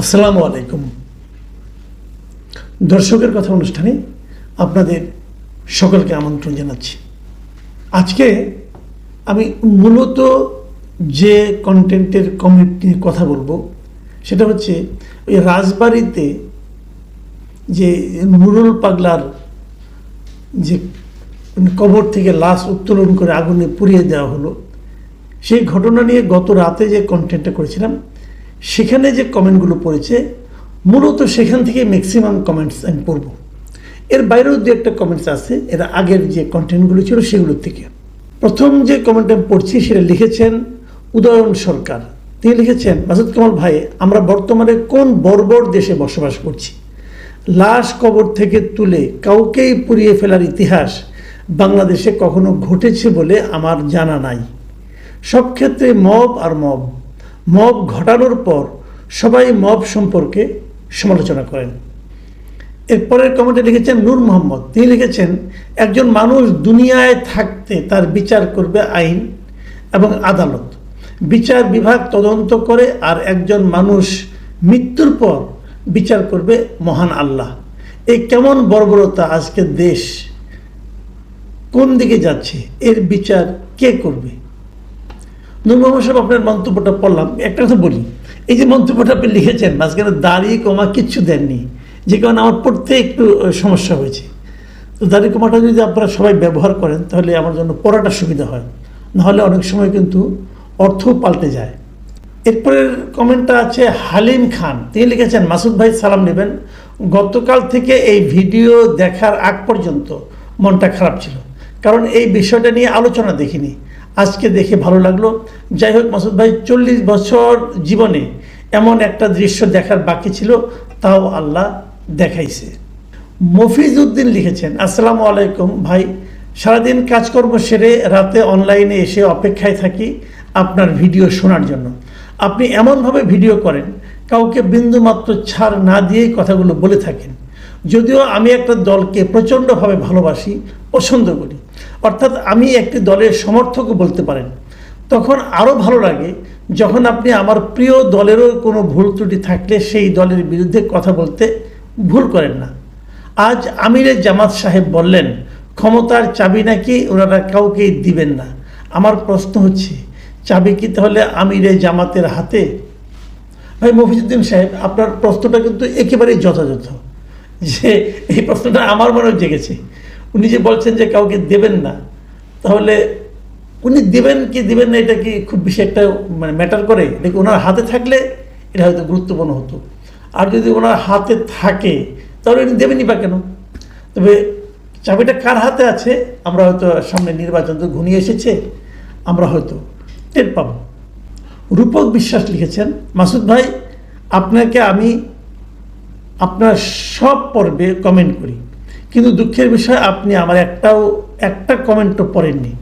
আসসালামু আলাইকুম। দর্শকের কথা অনুষ্ঠানে আপনাদের সকলকে আমন্ত্রণ জানাচ্ছি। আজকে আমি মূলত যে কন্টেন্টের কমেন্ট নিয়ে কথা বলবো সেটা হচ্ছে ওই রাজবাড়িতে যে নুরুল পাগলার যে কবর থেকে লাশ উত্তোলন করে আগুনে পুড়িয়ে দেওয়া হলো, সেই ঘটনা নিয়ে গত রাতে যে কন্টেন্টটা করেছিলাম সেখানে যে কমেন্টগুলো পড়েছে মূলত সেখান থেকে ম্যাক্সিমাম কমেন্টস আমি পড়ব। এর বাইরেও দু একটা কমেন্টস আছে এর আগের যে কন্টেন্টগুলো ছিল সেগুলোর থেকে। প্রথম যে কমেন্ট আমি পড়ছি সেটা লিখেছেন উদয়ন সরকার। তিনি লিখেছেন, মাসুদ কামাল ভাই, আমরা বর্তমানে কোন বর্বর দেশে বসবাস করছি? লাশ কবর থেকে তুলে কাউকেই পুড়িয়ে ফেলার ইতিহাস বাংলাদেশে কখনো ঘটেছে বলে আমার জানা নাই। সব ক্ষেত্রে মব আর মব ঘটানোর পর সবাই মব সম্পর্কে সমালোচনা করেন। এরপরের কমেন্টে লিখেছেন নূর মোহাম্মদ। তিনি লিখেছেন, একজন মানুষ দুনিয়ায় থাকতে তার বিচার করবে আইন এবং আদালত, বিচার বিভাগ তদন্ত করে, আর একজন মানুষ মৃত্যুর পর বিচার করবে মহান আল্লাহ। এই কেমন বর্বরতা! আজকের দেশ কোন দিকে যাচ্ছে? এর বিচার কে করবে? নূর মোহাম্মদ সাহেব, আপনার মন্তব্যটা পড়লাম। একটা কথা বলি, এই যে মন্তব্যটা আপনি লিখেছেন মাঝখানে দাড়ি কমা কিচ্ছু দেননি, যে কারণে আমার পড়তে একটু সমস্যা হয়েছে। তো দাড়ি কমাটা যদি আপনারা সবাই ব্যবহার করেন তাহলে আমার জন্য পড়াটা সুবিধা হয়, নাহলে অনেক সময় কিন্তু অর্থ পাল্টে যায়। এরপরের কমেন্টটা আছে হালিম খান। তিনি লিখেছেন, মাসুদ ভাই সালাম নেবেন। গতকাল থেকে এই ভিডিও দেখার আগ পর্যন্ত মনটা খারাপ ছিল, কারণ এই বিষয়টা নিয়ে আলোচনা দেখিনি। আজকে দেখে ভালো লাগলো। যাই হোক মাসুদ ভাই, 40 বছর জীবনে এমন একটা দৃশ্য দেখার বাকি ছিল, তাও আল্লাহ দেখাইছে। মফিজ উদ্দিন লিখেছেন, আসসালামু আলাইকুম ভাই, সারাদিন কাজকর্ম সেরে রাতে অনলাইনে এসে অপেক্ষায় থাকি আপনার ভিডিও শোনার জন্য। আপনি এমনভাবে ভিডিও করেন কাউকে বিন্দুমাত্র ছাড় না দিয়েই কথাগুলো বলে থাকেন। যদিও আমি একটা দলকে প্রচণ্ডভাবে ভালোবাসি, পছন্দ করি, অর্থাৎ আমি একটি দলের সমর্থকও বলতে পারেন, তখন আরও ভালো লাগে যখন আপনি আমার প্রিয় দলেরও কোনো ভুল ত্রুটি থাকলে সেই দলের বিরুদ্ধে কথা বলতে ভুল করেন না। আজ আমিরে জামাত সাহেব বললেন ক্ষমতার চাবি নাকি ওনারা কাউকেই দিবেন না। আমার প্রশ্ন হচ্ছে, চাবি কি তাহলে আমিরে জামাতের হাতে? ভাই মফিজুদ্দিন সাহেব, আপনার প্রশ্নটা কিন্তু একেবারেই যথাযথ। যে এই প্রশ্নটা আমার মনেও জেগেছে। উনি যে বলছেন যে কাউকে দেবেন না, তাহলে উনি দেবেন কি দেবেন না এটা কি খুব বেশি একটা ম্যাটার করে? দেখি ওনার হাতে থাকলে এটা হয়তো গুরুত্বপূর্ণ হতো, আর যদি ওনার হাতে থাকে তাহলে উনি দেবেনই বা কেন? তবে চাবিটা কার হাতে আছে আমরা হয়তো সামনে নির্বাচন তো ঘনিয়ে এসেছে, আমরা হয়তো টের পাব। রূপক বিশ্বাস লিখেছেন, মাসুদ ভাই, আপনাকে আমি আপনার সব পর্বে কমেন্ট করি, কিন্তু দুঃখের বিষয় আপনি আমার একটা কমেন্টও পড়েননি।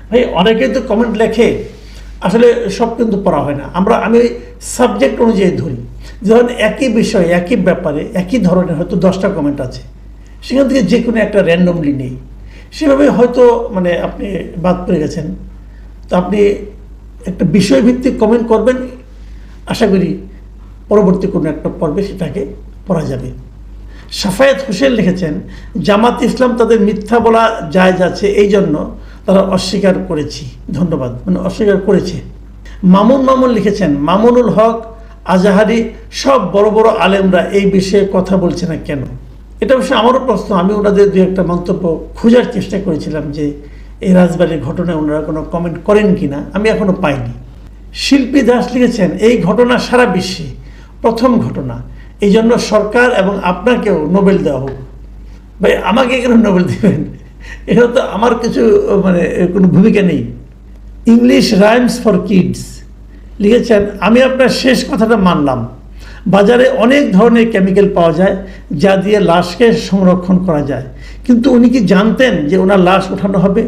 ভাই অনেকেই তো কমেন্ট লেখে, আসলে সব কিন্তু পড়া হয় না। আমি ওই সাবজেক্ট অনুযায়ী ধরি। ধরেন একই বিষয়ে একই ব্যাপারে একই ধরনের হয়তো 10টা কমেন্ট আছে, সেখান থেকে যে কোনো একটা র্যান্ডমলি নেই। সেভাবে হয়তো আপনি বাদ পড়ে গেছেন। তো আপনি একটা বিষয়ভিত্তিক কমেন্ট করবেন, আশা করি পরবর্তী কোনো একটা পর্বে সেটাকে পড়া যাবে। সাফায়েত হোসেন লিখেছেন, জামাত ইসলাম তাদের মিথ্যা বলা জায়েজ আছে, এই জন্য তারা অস্বীকার করেছি। ধন্যবাদ, অস্বীকার করেছে। মামুন লিখেছেন, মামুনুল হক, আজাহারি, সব বড় বড় আলেমরা এই বিষয়ে কথা বলছে না কেন? এটা অবশ্য আমারও প্রশ্ন। আমি ওনাদের দু একটা মন্তব্য খোঁজার চেষ্টা করেছিলাম যে এই রাজবাড়ির ঘটনায় ওনারা কোনো কমেন্ট করেন কিনা, আমি এখনো পাইনি। শিল্পী দাস লিখেছেন, এই ঘটনা সারা বিশ্বে প্রথম ঘটনা, এই জন্য সরকার এবং আপনাকেও নোবেল দেওয়া হোক। ভাই আমাকে কেন নোবেল দেবেন? এটা তো আমার কিছু কোনো ভূমিকা নেই। ইংলিশ রাইমস ফর কিডস লিখেছেন, আমি আপনার শেষ কথাটা মানলাম। বাজারে অনেক ধরনের কেমিক্যাল পাওয়া যায় যা দিয়ে লাশকে সংরক্ষণ করা যায়, কিন্তু উনি কি জানতেন যে ওনার লাশ ওঠানো হবে?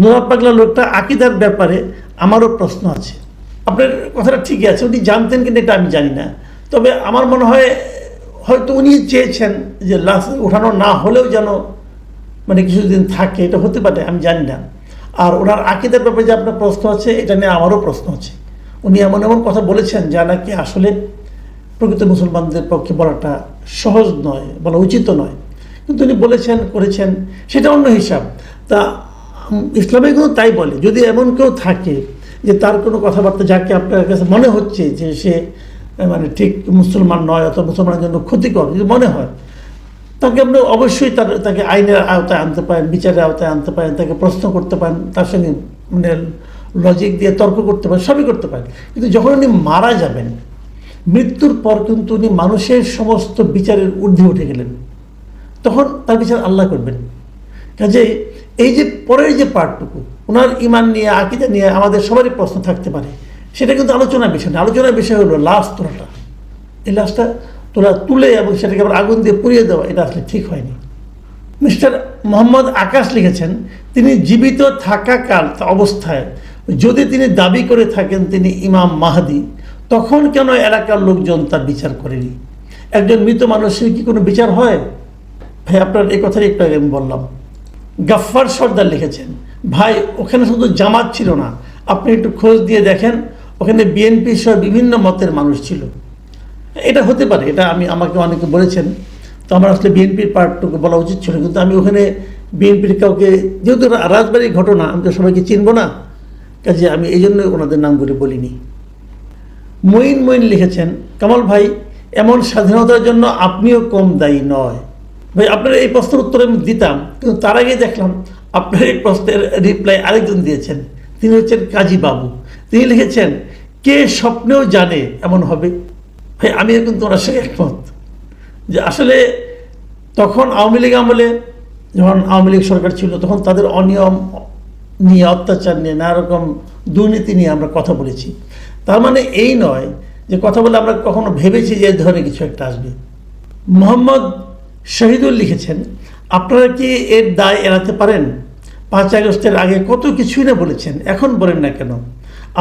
নোরা পাগলা লোকটা আকিদার ব্যাপারে আমারও প্রশ্ন আছে। আপনার কথাটা ঠিকই আছে, উনি জানতেন কিন্তু এটা আমি জানি না। তবে আমার মনে হয় হয়তো উনি চেয়েছেন যে লাশ ওঠানো না হলেও যেন কিছুদিন থাকে, এটা হতে পারে, আমি জানি না। আর ওনার আকিদার ব্যাপারে যে আপনার প্রশ্ন আছে, এটা নিয়ে আমারও প্রশ্ন আছে। উনি এমন কথা বলেছেন যা নাকি আসলে প্রকৃত মুসলমানদের পক্ষে বলাটা সহজ নয়, বলা উচিত নয়, কিন্তু উনি বলেছেন, করেছেন, সেটা অন্য হিসাব। তা ইসলামে কিন্তু তাই বলে, যদি এমন কেউ থাকে যে তার কোনো কথাবার্তা যাকে আপনার কাছে মনে হচ্ছে যে সে মানে ঠিক মুসলমান নয় অথবা মুসলমানের জন্য ক্ষতিকর যদি মনে হয়, তাকে আপনি অবশ্যই তাকে আইনের আওতায় আনতে পারেন, বিচারের আওতায় আনতে পারেন, তাকে প্রশ্ন করতে পারেন, তার সঙ্গে মানে লজিক দিয়ে তর্ক করতে পারেন, সবই করতে পারেন। কিন্তু যখন উনি মারা যাবেন, মৃত্যুর পর কিন্তু উনি মানুষের সমস্ত বিচারের ঊর্ধ্বে উঠে গেলেন, তখন তার বিচার আল্লাহ করবেন। কাজে এই যে পরের যে পার্টটুকু ওনার ইমান নিয়ে, আকীদা নিয়ে আমাদের সবারই প্রশ্ন থাকতে পারে, সেটা কিন্তু আলোচনার বিষয় না। আলোচনার বিষয় হলো লাশ তোলাটা। এই লাশটা তুলে এবং সেটাকে আবার আগুন দিয়ে পুড়িয়ে দেওয়া, এটা আসলে ঠিক হয়নি। মিস্টার মোহাম্মদ আকাশ লিখেছেন, তিনি জীবিত থাকাকাল অবস্থায় যদি তিনি দাবি করে থাকেন তিনি ইমাম মাহদি, তখন কেন এলাকার লোকজন তার বিচার করেনি? একজন মৃত মানুষের কি কোনো বিচার হয়? ভাই আপনার এই কথাই একটু আগে আমি বললাম। গাফফার সর্দার লিখেছেন, ভাই ওখানে শুধু জামাত ছিল না, আপনি একটু খোঁজ দিয়ে দেখেন, ওখানে বিএনপি সহ বিভিন্ন মতের মানুষ ছিল। এটা হতে পারে, এটা আমাকে অনেকে বলেছেন, তো আমার আসলে বিএনপির পার্টটুকু বলা উচিত ছিল, কিন্তু আমি ওখানে বিএনপির কাউকে, যেহেতু রাজবাড়ির ঘটনা, আমি তো সবাইকে চিনব না, কাজে আমি এই জন্য ওনাদের নাম করে বলিনি। মঈন লিখেছেন, কামাল ভাই এমন স্বাধীনতার জন্য আপনিও কম দায়ী নয়। ভাই আপনার এই প্রশ্নের উত্তর আমি দিতাম, কিন্তু তার আগে দেখলাম আপনার এই প্রশ্নের রিপ্লাই আরেকজন দিয়েছেন, তিনি হচ্ছেন কাজী বাবু। তিনি লিখেছেন, কে স্বপ্নেও জানে এমন হবে। ভাই আমি কিন্তু ওনার সঙ্গে একমত যে আসলে তখন আওয়ামী লীগ আমলে, যখন আওয়ামী লীগ সরকার ছিল, তখন তাদের অনিয়ম নিয়ে, অত্যাচার নিয়ে, নানা রকম দুর্নীতি নিয়ে আমরা কথা বলেছি। তার মানে এই নয় যে কথা বলে আমরা কখনো ভেবেছি যে এই ধরনের কিছু একটা আসবে। মোহাম্মদ শহীদুল লিখেছেন, আপনারা কি এর দায় এড়াতে পারেন? 5 আগস্টের আগে কত কিছুই না বলেছেন, এখন বলেন না কেন?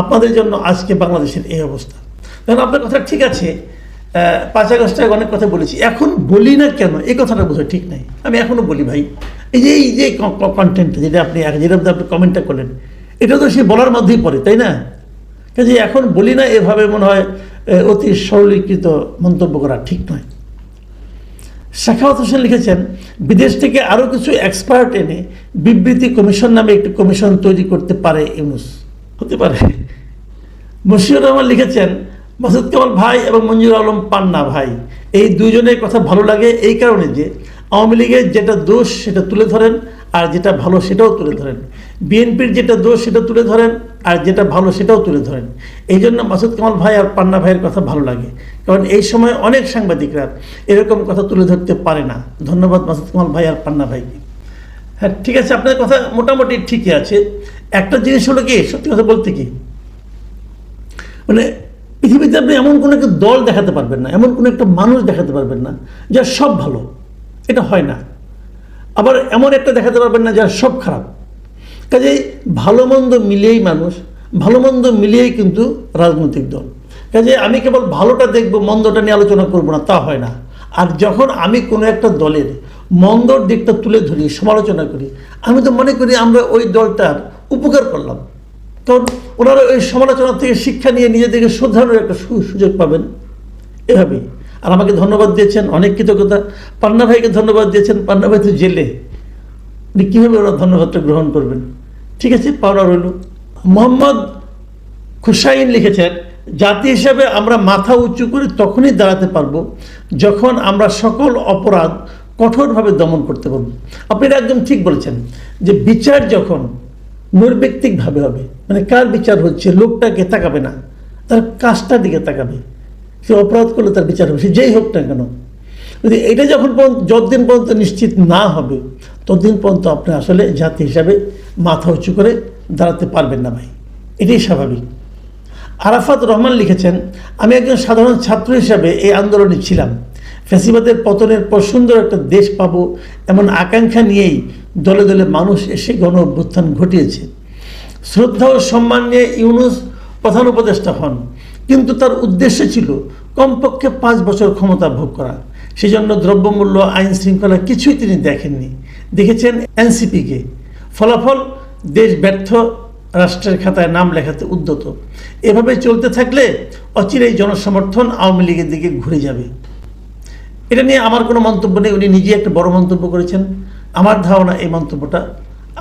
আপনাদের জন্য আজকে বাংলাদেশের এই অবস্থা। কারণ আপনার কথা ঠিক আছে, 5 আগস্টের আগে অনেক কথা বলেছি, এখন বলি না কেন এই কথাটা বোঝা ঠিক নাই। আমি এখনও বলি ভাই, এই যে কন্টেন্টটা যেটা আপনি কমেন্টটা করলেন, এটা তো সে বলার মধ্যেই পড়ে, তাই না? কাজে এখন বলি না এভাবে মনে হয় অতি সরলীকৃত মন্তব্য করা ঠিক নয়। সাখাওয়াত হোসেন লিখেছেন, বিদেশ থেকে আরও কিছু এক্সপার্ট এনে বিবৃতি কমিশন নামে একটি কমিশন তৈরি করতে পারে ইউনূস। হতে পারে। মশিউর রহমান লিখেছেন, মাসুদ কামাল ভাই এবং মঞ্জুর আলম পান্না ভাই, এই দুইজনের কথা ভালো লাগে এই কারণে যে আওয়ামী লীগের যেটা দোষ সেটা তুলে ধরেন, আর যেটা ভালো সেটাও তুলে ধরেন। বিএনপির যেটা দোষ সেটা তুলে ধরেন, আর যেটা ভালো সেটাও তুলে ধরেন। এই জন্য মাসুদ কামাল ভাই আর পান্না ভাইয়ের কথা ভালো লাগে, কারণ এই সময় অনেক সাংবাদিকরা এরকম কথা তুলে ধরতে পারে না। ধন্যবাদ মাসুদ কামাল ভাই আর পান্না ভাইকে। হ্যাঁ ঠিক আছে, আপনার কথা মোটামুটি ঠিকই আছে। একটা জিনিস হলো কি, সত্যি কথা বলতে কি, মানে পৃথিবীতে আপনি এমন কোনো একটা দল দেখাতে পারবেন না, এমন কোনো একটা মানুষ দেখাতে পারবেন না যার সব ভালো, এটা হয় না। আবার এমন একটা দেখাতে পারবেন না যার সব খারাপ। কাজেই ভালো মন্দ মিলিয়েই মানুষ, ভালো মন্দ মিলিয়েই কিন্তু রাজনৈতিক দল। কাজে আমি কেবল ভালোটা দেখব, মন্দটা নিয়ে আলোচনা করব না, তা হয় না। আর যখন আমি কোনো একটা দলের মন্দর দিকটা তুলে ধরি, সমালোচনা করি, আমি তো মনে করি আমরা ওই দলটার উপকার করলাম, কারণ ওনারা ওই সমালোচনা থেকে শিক্ষা নিয়ে নিজেদেরকে শোধরানোর একটা সুযোগ পাবেন, এভাবেই। আর আমাকে ধন্যবাদ দিয়েছেন, অনেক কৃতজ্ঞতা। পান্না ভাইকে ধন্যবাদ দিয়েছেন, পান্না ভাই তো জেলে, উনি কীভাবে ওরা ধন্যবাদটা গ্রহণ করবেন? ঠিক আছে, পাওনা রইল। মোহাম্মদ খুসাইন লিখেছেন, জাতি হিসাবে আমরা মাথা উঁচু করে তখনই দাঁড়াতে পারবো যখন আমরা সকল অপরাধ কঠোরভাবে দমন করতে পারবো। আপনি একদম ঠিক বলেছেন যে বিচার যখন নৈর্ব্যক্তিকভাবে হবে, মানে কার বিচার হচ্ছে, লোকটাকে তাকাবে না, তার কাজটার দিকে তাকাবে। সে অপরাধ করলে তার বিচার হবে, সে যেই হোক না কেন। যদি এটা যতদিন পর্যন্ত নিশ্চিত না হবে, ততদিন পর্যন্ত আপনি আসলে জাতি হিসাবে মাথা উঁচু করে দাঁড়াতে পারবেন না ভাই, এটাই স্বাভাবিক। আরাফাত রহমান লিখেছেন, আমি একজন সাধারণ ছাত্র হিসাবে এই আন্দোলনে ছিলাম। ফ্যাসিবাদের পতনের পর সুন্দর একটা দেশ পাবো এমন আকাঙ্ক্ষা নিয়েই দলে দলে মানুষ এসে গণ অভ্যুত্থান ঘটিয়েছে। শ্রদ্ধা ও সম্মান নিয়ে ইউনূস প্রধান উপদেষ্টা হন, কিন্তু তার উদ্দেশ্য ছিল কমপক্ষে 5 বছর ক্ষমতা ভোগ করা। সেজন্য দ্রব্যমূল্য, আইন শৃঙ্খলা কিছুই তিনি দেখেননি, দেখেছেন এনসিপিকে। ফলাফল দেশ ব্যর্থ রাষ্ট্রের খাতায় নাম লেখাতে উদ্যত। এভাবে চলতে থাকলে অচিরেই জনসমর্থন আওয়ামী লীগের দিকে ঘুরে যাবে। এটা নিয়ে আমার কোনো মন্তব্য নেই, উনি নিজে একটা বড় মন্তব্য করেছেন। আমার ধারণা এই মন্তব্যটা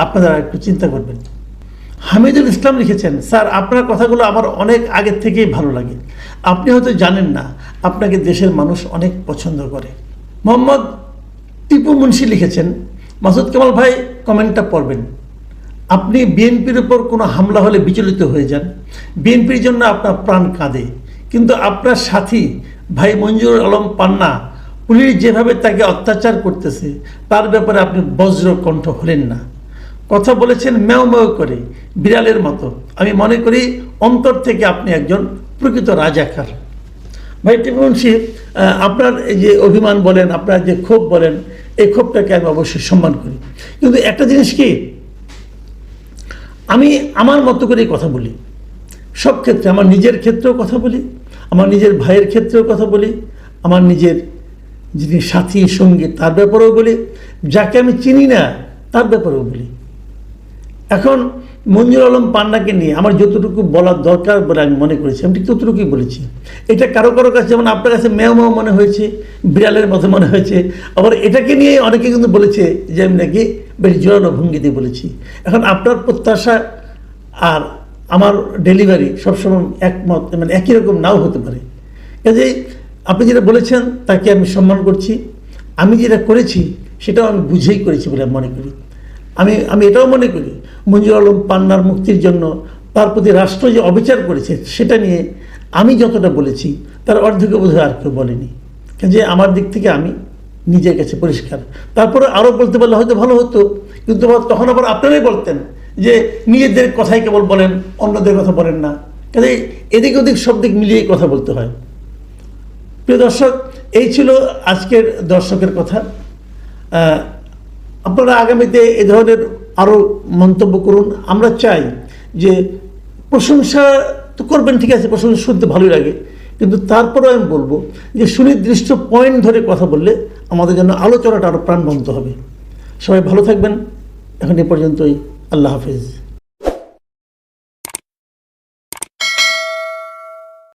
আপনারা একটু চিন্তা করবেন। হামিদুল ইসলাম লিখেছেন, স্যার আপনার কথাগুলো আমার অনেক আগের থেকেই ভালো লাগে। আপনি হয়তো জানেন না, আপনাকে দেশের মানুষ অনেক পছন্দ করে। মোহাম্মদ টিপু মুন্সি লিখেছেন, মাসুদ কামাল ভাই কমেন্টটা পড়বেন। আপনি বিএনপির উপর কোনো হামলা হলে বিচলিত হয়ে যান, বিএনপির জন্য আপনার প্রাণ কাঁদে, কিন্তু আপনার সাথী ভাই মঞ্জুরুল আলম পান্না পুলিশ যেভাবে তাকে অত্যাচার করতেছে তার ব্যাপারে আপনি বজ্র কণ্ঠ হলেন না। কথা বলেছেন ম্যাও ম্যাও করে, বিড়ালের মতো। আমি মনে করি অন্তর থেকে আপনি একজন প্রকৃত রাজাকার। ভাই টিপু মুন্সি, আপনার এই যে অভিমান বলেন, আপনার যে ক্ষোভ বলেন, এই ক্ষোভটাকে আমি অবশ্যই সম্মান করি। কিন্তু একটা জিনিস কি, আমি আমার মতো করেই কথা বলি সব ক্ষেত্রে। আমার নিজের ক্ষেত্রেও কথা বলি, আমার নিজের ভাইয়ের ক্ষেত্রেও কথা বলি, আমার নিজের যিনি সাথী সঙ্গী তার ব্যাপারেও বলি, যাকে আমি চিনি না তার ব্যাপারেও বলি। এখন মঞ্জুর আলম পান্নাকে নিয়ে আমার যতটুকু বলার দরকার বলে আমি মনে করেছি, আমি ঠিক ততটুকুই বলেছি। এটা কারো কারো কাছে, যেমন আপনার কাছে ম্যাও ম্যাও মনে হয়েছে, বিড়ালের মতো মনে হয়েছে, আবার এটাকে নিয়ে অনেকে কিন্তু বলেছে যে আমি নাকি বেশ জোরালো ভঙ্গিতে বলেছি। এখন আপনার প্রত্যাশা আর আমার ডেলিভারি সবসময় একমত, মানে একই রকম নাও হতে পারে। কাজেই আপনি যেটা বলেছেন তাকে আমি সম্মান করছি। আমি যেটা করেছি সেটাও আমি বুঝেই করেছি বলে আমি মনে করি। আমি এটাও মনে করি মঞ্জুর আলম পান্নার মুক্তির জন্য তার প্রতি রাষ্ট্র যে অবিচার করেছে সেটা নিয়ে আমি যতটা বলেছি তার অর্ধেক বোধহয় আর কেউ বলেনি। যে আমার দিক থেকে আমি নিজের কাছে পরিষ্কার। তারপরে আরও বলতে পারলে হয়তো ভালো হতো, কিন্তু তখন আবার আপনারাই বলতেন যে নিজেদের কথাই কেবল বলেন, অন্যদের কথা বলেন না। কাজে এদিক ওদিক সব দিক মিলিয়েই কথা বলতে হয়। প্রিয় দর্শক, এই ছিল আজকের দর্শকের কথা। আপনারা আগামীতে এ ধরনের আরও মন্তব্য করুন। আমরা চাই যে প্রশংসা তো করবেন, ঠিক আছে, প্রশংসা শুনতে ভালোই লাগে, কিন্তু তারপরেও আমি বলবো যে সুনির্দিষ্ট পয়েন্ট ধরে কথা বললে আমাদের জন্য আলোচনাটা আরও প্রাণবন্ত হবে। সবাই ভালো থাকবেন। এখন এ পর্যন্তই। আল্লাহ হাফেজ।